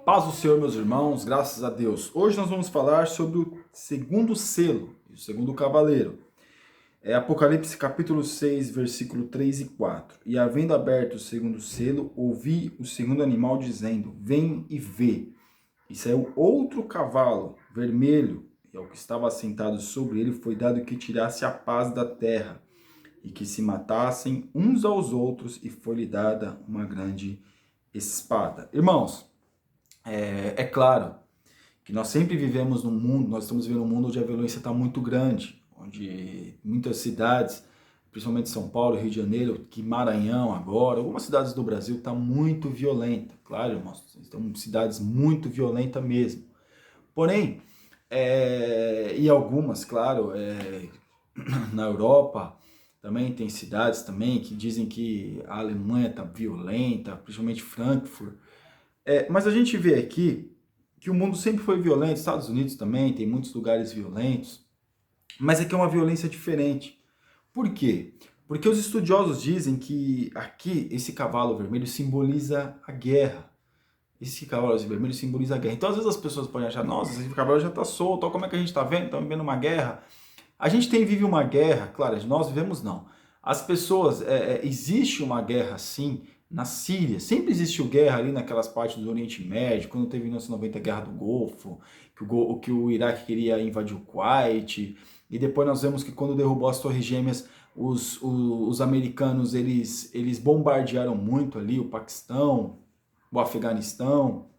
Paz do Senhor, meus irmãos, graças a Deus. Hoje nós vamos falar sobre o segundo selo, o segundo cavaleiro. É Apocalipse capítulo 6, versículo 3 e 4. E havendo aberto o segundo selo, ouvi o segundo animal dizendo: Vem e vê. E saiu outro cavalo, vermelho, e ao que estava assentado sobre ele foi dado que tirasse a paz da terra, e que se matassem uns aos outros, e foi-lhe dada uma grande espada. Irmãos, é claro que nós sempre vivemos num mundo, nós estamos vivendo um mundo onde a violência está muito grande, onde muitas cidades, principalmente São Paulo, Rio de Janeiro, que Maranhão agora, algumas cidades do Brasil está muito violenta. Claro, irmãos, estão cidades muito violentas mesmo. Porém, e algumas, claro, na Europa também tem cidades também que dizem que a Alemanha está violenta, principalmente Frankfurt. Mas a gente vê aqui que o mundo sempre foi violento, Estados Unidos também, tem muitos lugares violentos, mas aqui é uma violência diferente. Por quê? Porque os estudiosos dizem que aqui esse cavalo vermelho simboliza a guerra. Esse cavalo vermelho simboliza a guerra. Então às vezes as pessoas podem achar, nossa, esse cavalo já está solto, como é que a gente está vendo? Estamos vivendo uma guerra. A gente vive uma guerra, claro, nós vivemos não. As pessoas, existe uma guerra sim, na Síria, sempre existiu guerra ali naquelas partes do Oriente Médio, quando teve em 1990 a Guerra do Golfo, que o Iraque queria invadir o Kuwait, e depois nós vemos que quando derrubou as Torres Gêmeas, os americanos eles bombardearam muito ali o Paquistão, o Afeganistão,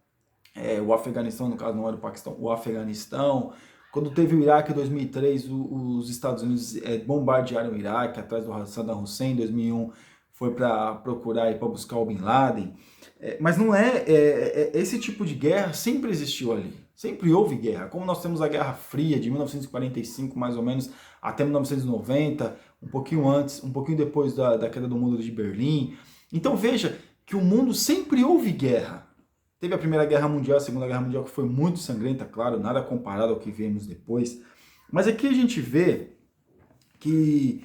o Afeganistão no caso não era o Paquistão, o Afeganistão. Quando teve o Iraque em 2003, os Estados Unidos bombardearam o Iraque atrás do Saddam Hussein. Em 2001 foi para procurar e para buscar o Bin Laden. Mas não esse tipo de guerra sempre existiu ali. Sempre houve guerra. Como nós temos a Guerra Fria de 1945 mais ou menos até 1990, um pouquinho antes, um pouquinho depois da queda do Muro de Berlim. Então veja que o mundo sempre houve guerra. Teve a Primeira Guerra Mundial, a Segunda Guerra Mundial, que foi muito sangrenta, claro, nada comparado ao que vemos depois. Mas aqui a gente vê que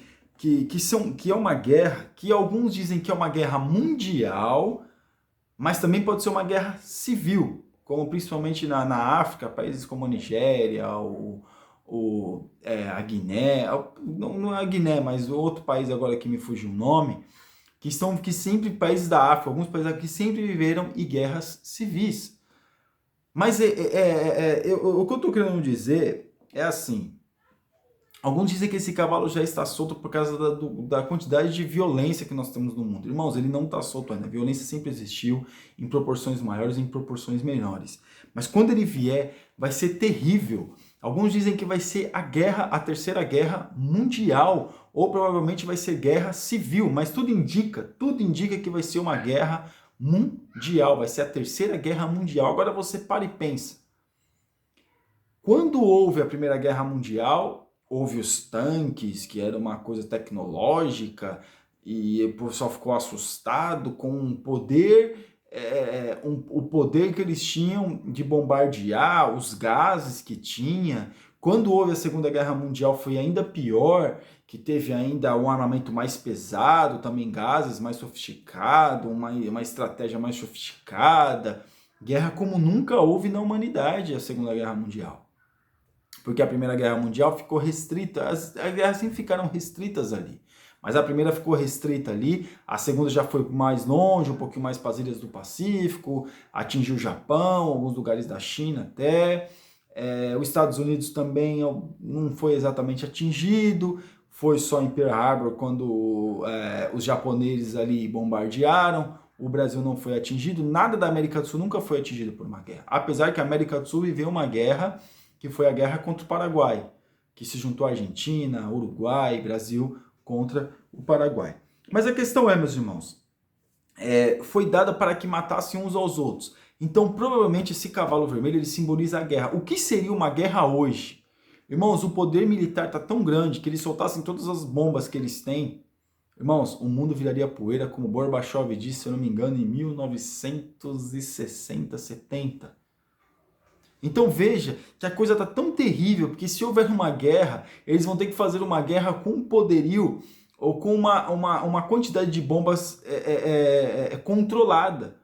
é uma guerra, que alguns dizem que é uma guerra mundial, mas também pode ser uma guerra civil, como principalmente na África, países como a Nigéria, a Guiné, não é a Guiné, mas o outro país agora que me fugiu o nome, que sempre países da África, alguns países que sempre viveram em guerras civis. Mas o que eu estou querendo dizer é assim, alguns dizem que esse cavalo já está solto por causa da quantidade de violência que nós temos no mundo. Irmãos, ele não está solto ainda. A violência sempre existiu em proporções maiores e em proporções menores. Mas quando ele vier, vai ser terrível. Alguns dizem que vai ser a terceira guerra mundial, ou provavelmente vai ser guerra civil, mas tudo indica que vai ser uma guerra mundial, vai ser a terceira guerra mundial. Agora você para e pensa. Quando houve a Primeira Guerra Mundial, houve os tanques, que era uma coisa tecnológica, e o pessoal ficou assustado com o poder que eles tinham de bombardear, os gases que tinha. Quando houve a Segunda Guerra Mundial foi ainda pior, que teve ainda um armamento mais pesado, também gases mais sofisticados, uma estratégia mais sofisticada. Guerra como nunca houve na humanidade, a Segunda Guerra Mundial. Porque a Primeira Guerra Mundial ficou restrita, as guerras sempre ficaram restritas ali. Mas a primeira ficou restrita ali, a segunda já foi mais longe, um pouquinho mais para as ilhas do Pacífico, atingiu o Japão, alguns lugares da China até. Os Estados Unidos também não foi exatamente atingido, foi só em Pearl Harbor quando os japoneses ali bombardearam. O Brasil não foi atingido, nada da América do Sul nunca foi atingido por uma guerra. Apesar que a América do Sul viveu uma guerra, que foi a guerra contra o Paraguai, que se juntou a Argentina, Uruguai, Brasil contra o Paraguai. Mas a questão meus irmãos, foi dada para que matassem uns aos outros. Então, provavelmente, esse cavalo vermelho ele simboliza a guerra. O que seria uma guerra hoje? Irmãos, o poder militar está tão grande que eles soltassem todas as bombas que eles têm. Irmãos, o mundo viraria poeira, como Gorbachev disse, se eu não me engano, em 1960, 70. Então veja que a coisa está tão terrível, porque se houver uma guerra, eles vão ter que fazer uma guerra com um poderio ou com uma quantidade de bombas controlada.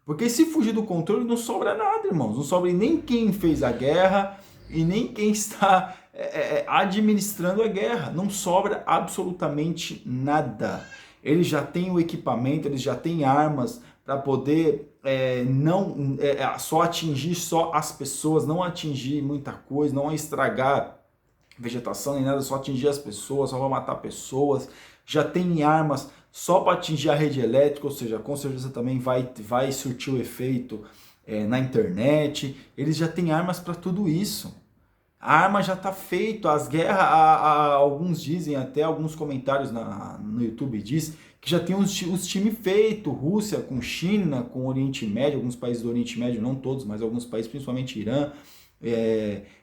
Porque se fugir do controle não sobra nada, irmãos. Não sobra nem quem fez a guerra e nem quem está administrando a guerra. Não sobra absolutamente nada. Eles já têm o equipamento, eles já têm armas para poder só atingir só as pessoas, não atingir muita coisa, não estragar vegetação nem nada, só atingir as pessoas, só vai matar pessoas. Já tem armas só para atingir a rede elétrica, ou seja, com certeza também vai surtir o efeito na internet. Eles já têm armas para tudo isso. A arma já está feita, as guerras, alguns dizem, até alguns comentários no YouTube diz que já tem os times feitos, Rússia com China, com Oriente Médio, alguns países do Oriente Médio, não todos, mas alguns países, principalmente Irã,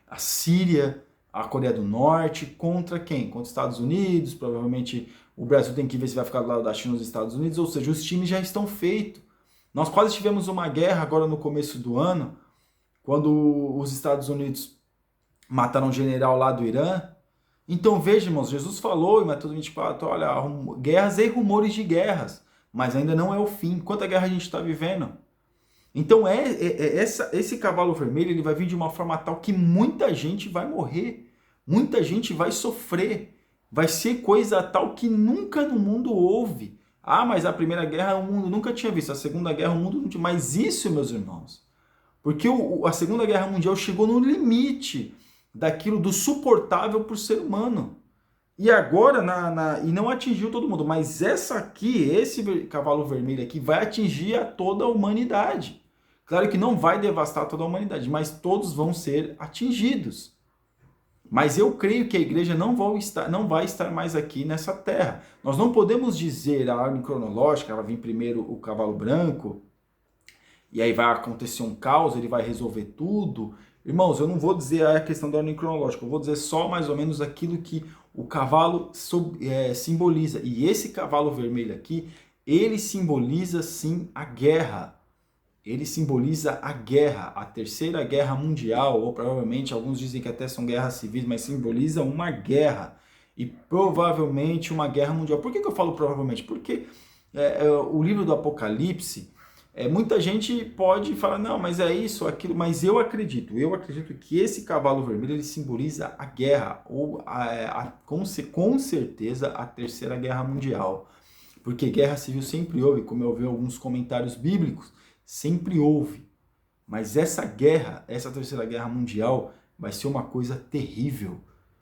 a Síria, a Coreia do Norte, contra quem? Contra os Estados Unidos, provavelmente o Brasil tem que ver se vai ficar do lado da China ou dos Estados Unidos, ou seja, os times já estão feitos. Nós quase tivemos uma guerra agora no começo do ano, quando os Estados Unidos mataram um general lá do Irã. Então veja, irmãos, Jesus falou em Mateus 24, olha, guerras e rumores de guerras, mas ainda não é o fim. Quanta guerra a gente está vivendo? Então esse cavalo vermelho ele vai vir de uma forma tal que muita gente vai morrer, muita gente vai sofrer, vai ser coisa tal que nunca no mundo houve. Ah, mas a Primeira Guerra o mundo nunca tinha visto, a Segunda Guerra o mundo não tinha. Mas isso, meus irmãos, porque a Segunda Guerra Mundial chegou no limite daquilo do suportável para o ser humano. E agora, e não atingiu todo mundo, mas esse cavalo vermelho aqui vai atingir a toda a humanidade. Claro que não vai devastar toda a humanidade, mas todos vão ser atingidos. Mas eu creio que a igreja não vai estar mais aqui nessa terra. Nós não podemos dizer a ordem cronológica, ela vem primeiro o cavalo branco, e aí vai acontecer um caos, ele vai resolver tudo. Irmãos, eu não vou dizer a questão da ordem cronológica, eu vou dizer só mais ou menos aquilo que o cavalo simboliza. E esse cavalo vermelho aqui, ele simboliza sim a guerra. Ele simboliza a guerra, a Terceira Guerra Mundial, ou provavelmente alguns dizem que até são guerras civis, mas simboliza uma guerra. E provavelmente uma guerra mundial. Por que eu falo provavelmente? Porque o livro do Apocalipse, muita gente pode falar, não, mas é isso, aquilo, mas eu acredito que esse cavalo vermelho ele simboliza a guerra, ou com certeza a Terceira Guerra Mundial, porque guerra civil sempre houve, como eu vi em alguns comentários bíblicos, sempre houve, mas essa guerra, essa Terceira Guerra Mundial vai ser uma coisa terrível,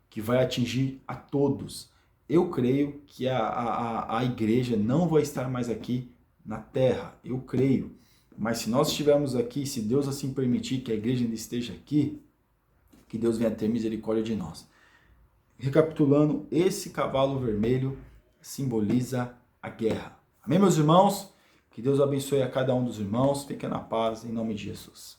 que vai atingir a todos. Eu creio que a igreja não vai estar mais aqui na terra, eu creio. Mas se nós estivermos aqui, se Deus assim permitir que a igreja ainda esteja aqui, que Deus venha ter misericórdia de nós. Recapitulando, esse cavalo vermelho simboliza a guerra. Amém, meus irmãos? Que Deus abençoe a cada um dos irmãos. Fiquem na paz, em nome de Jesus.